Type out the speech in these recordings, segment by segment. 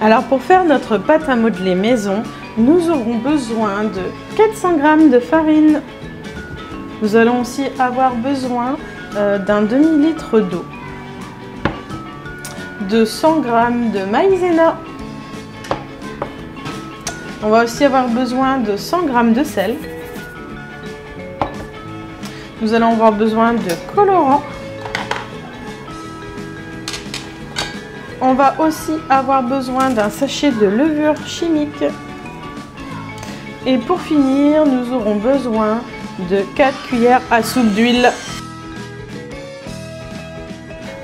Alors pour faire notre pâte à modeler maison, nous aurons besoin de 400 g de farine. Nous allons aussi avoir besoin d'un demi-litre d'eau, de 100 g de maïzena. On va aussi avoir besoin de 100 g de sel. Nous allons avoir besoin de colorant. On va aussi avoir besoin d'un sachet de levure chimique. Et pour finir, nous aurons besoin de 4 cuillères à soupe d'huile.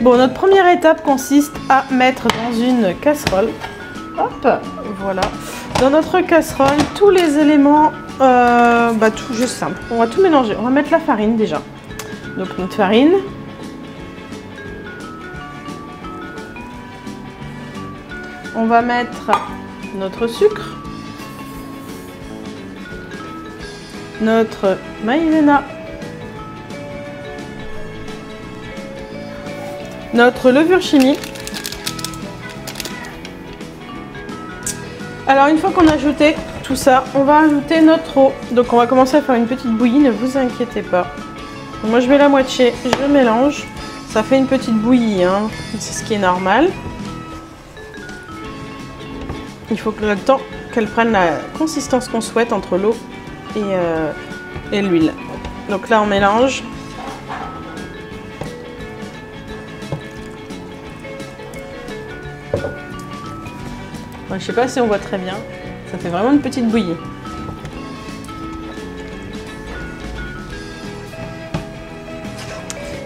Bon, notre première étape consiste à mettre dans une casserole. Hop, voilà. Dans notre casserole, tous les éléments, tout juste simple. On va tout mélanger. On va mettre la farine déjà. Donc notre farine. On va mettre notre sucre, notre maïzena, notre levure chimique. Alors une fois qu'on a ajouté tout ça, on va ajouter notre eau. Donc on va commencer à faire une petite bouillie, ne vous inquiétez pas. Donc moi je mets la moitié, je mélange. Ça fait une petite bouillie, hein. C'est ce qui est normal. Il faut que le temps qu'elle prenne la consistance qu'on souhaite entre l'eau et l'huile. Donc là on mélange. Je ne sais pas si on voit très bien, ça fait vraiment une petite bouillie.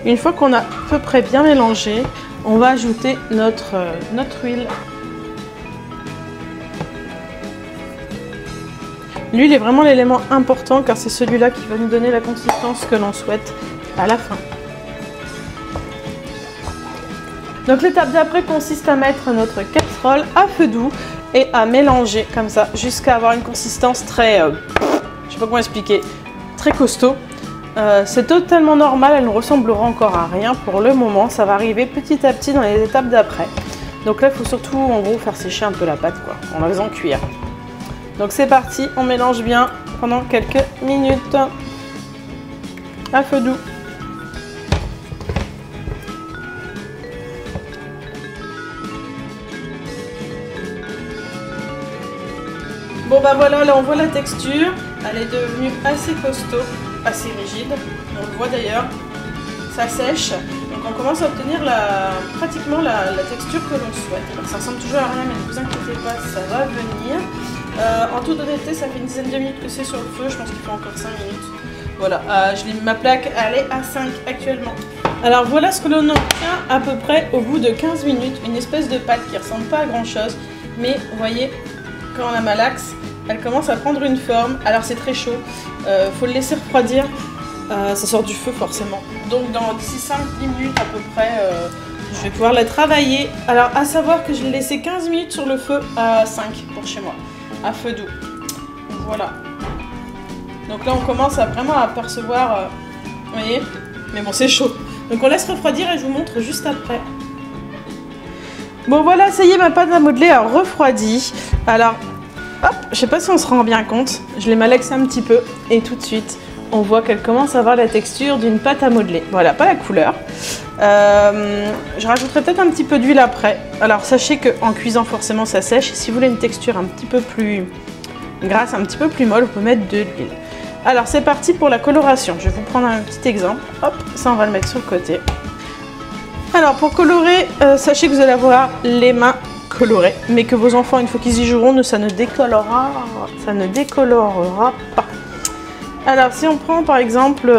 Une fois qu'on a à peu près bien mélangé, on va ajouter notre huile. L'huile est vraiment l'élément important car c'est celui-là qui va nous donner la consistance que l'on souhaite à la fin. Donc l'étape d'après consiste à mettre notre casserole à feu doux et à mélanger comme ça jusqu'à avoir une consistance très, je sais pas comment expliquer, très costaud. C'est totalement normal, elle ne ressemblera encore à rien pour le moment, ça va arriver petit à petit dans les étapes d'après. Donc là il faut surtout en gros faire sécher un peu la pâte quoi, en la faisant cuire. Donc c'est parti, on mélange bien pendant quelques minutes à feu doux. Bon bah voilà, là on voit la texture, elle est devenue assez costaud, assez rigide, on le voit d'ailleurs, ça sèche, donc on commence à obtenir pratiquement la texture que l'on souhaite. Alors ça ressemble toujours à rien mais ne vous inquiétez pas, ça va venir. En toute honnêteté, ça fait une dizaine de minutes que c'est sur le feu, je pense qu'il faut encore 5 minutes. Voilà, ma plaque elle est à 5 actuellement. Alors voilà ce que l'on obtient à peu près au bout de 15 minutes, une espèce de pâte qui ressemble pas à grand chose, mais vous voyez, quand on la malaxe, elle commence à prendre une forme. Alors c'est très chaud, faut le laisser refroidir, ça sort du feu forcément. Donc dans d'ici 5-10 minutes à peu près, je vais pouvoir la travailler. Alors à savoir que je l'ai laissé 15 minutes sur le feu à 5 pour chez moi, à feu doux. Voilà. Donc là on commence à vraiment apercevoir, vous voyez, mais bon c'est chaud. Donc on laisse refroidir et je vous montre juste après. Bon voilà, ça y est, ma pâte à modeler a refroidi. Alors, hop, je sais pas si on se rend bien compte, je l'ai malaxé un petit peu et tout de suite, on voit qu'elle commence à avoir la texture d'une pâte à modeler. Voilà, pas la couleur. Je rajouterai peut-être un petit peu d'huile après. Alors sachez qu'en cuisant forcément ça sèche. Et si vous voulez une texture un petit peu plus grasse, un petit peu plus molle, vous pouvez mettre de l'huile. Alors c'est parti pour la coloration. Je vais vous prendre un petit exemple. Hop, ça on va le mettre sur le côté. Alors pour colorer, sachez que vous allez avoir les mains colorées, mais que vos enfants, une fois qu'ils y joueront, ça ne décolorera pas. Alors si on prend par exemple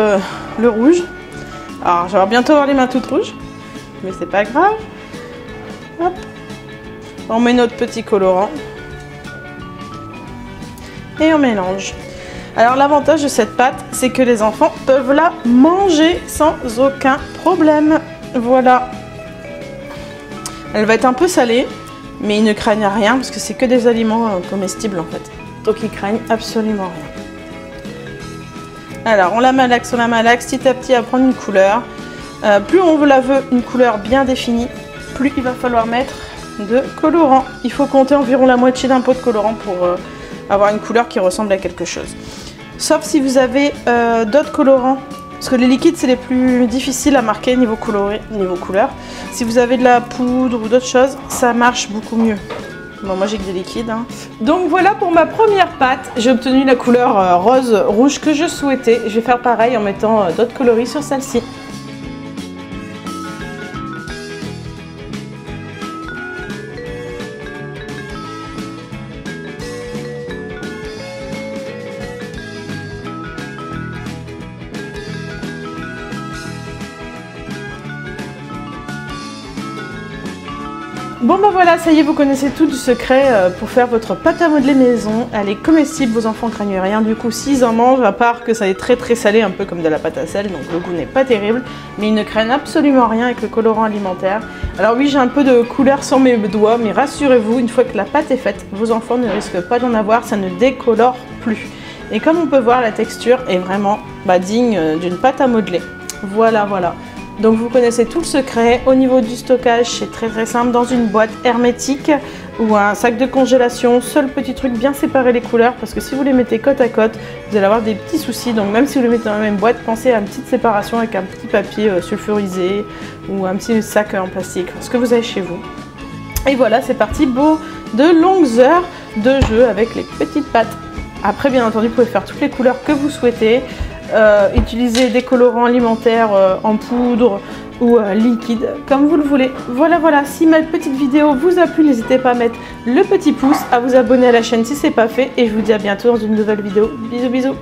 le rouge, alors je vais bientôt avoir les mains toutes rouges, mais c'est pas grave. Hop. On met notre petit colorant et on mélange. Alors l'avantage de cette pâte, c'est que les enfants peuvent la manger sans aucun problème. Voilà. Elle va être un peu salée, mais ils ne craignent rien parce que c'est que des aliments comestibles en fait. Donc ils craignent absolument rien. Alors on la malaxe, petit à petit à prendre une couleur. Plus on la veut une couleur bien définie, plus il va falloir mettre de colorant. Il faut compter environ la moitié d'un pot de colorant pour avoir une couleur qui ressemble à quelque chose. Sauf si vous avez d'autres colorants, parce que les liquides c'est les plus difficiles à marquer niveau couleur. Si vous avez de la poudre ou d'autres choses, ça marche beaucoup mieux. Bon, moi j'ai que des liquides. Hein. Donc voilà pour ma première pâte. J'ai obtenu la couleur rose-rouge que je souhaitais. Je vais faire pareil en mettant d'autres coloris sur celle-ci. Bon bah voilà, ça y est, vous connaissez tout du secret pour faire votre pâte à modeler maison. Elle est comestible, vos enfants craignent rien du coup s'ils en mangent, à part que ça est très salé, un peu comme de la pâte à sel, donc le goût n'est pas terrible. Mais ils ne craignent absolument rien avec le colorant alimentaire. Alors oui, j'ai un peu de couleur sur mes doigts, mais rassurez-vous, une fois que la pâte est faite, vos enfants ne risquent pas d'en avoir, ça ne décolore plus. Et comme on peut voir, la texture est vraiment digne d'une pâte à modeler. Voilà. Donc vous connaissez tout le secret. Au niveau du stockage, c'est très simple, dans une boîte hermétique ou un sac de congélation. Seul petit truc, bien séparer les couleurs parce que si vous les mettez côte à côte, vous allez avoir des petits soucis. Donc même si vous les mettez dans la même boîte, pensez à une petite séparation avec un petit papier sulfurisé ou un petit sac en plastique, ce que vous avez chez vous. Et voilà, c'est parti, beau de longues heures de jeu avec les petites pâtes. Après, bien entendu, vous pouvez faire toutes les couleurs que vous souhaitez. Utiliser des colorants alimentaires en poudre ou liquide, comme vous le voulez. Voilà, si ma petite vidéo vous a plu, n'hésitez pas à mettre le petit pouce, à vous abonner à la chaîne si ce n'est pas fait, et je vous dis à bientôt dans une nouvelle vidéo. Bisous.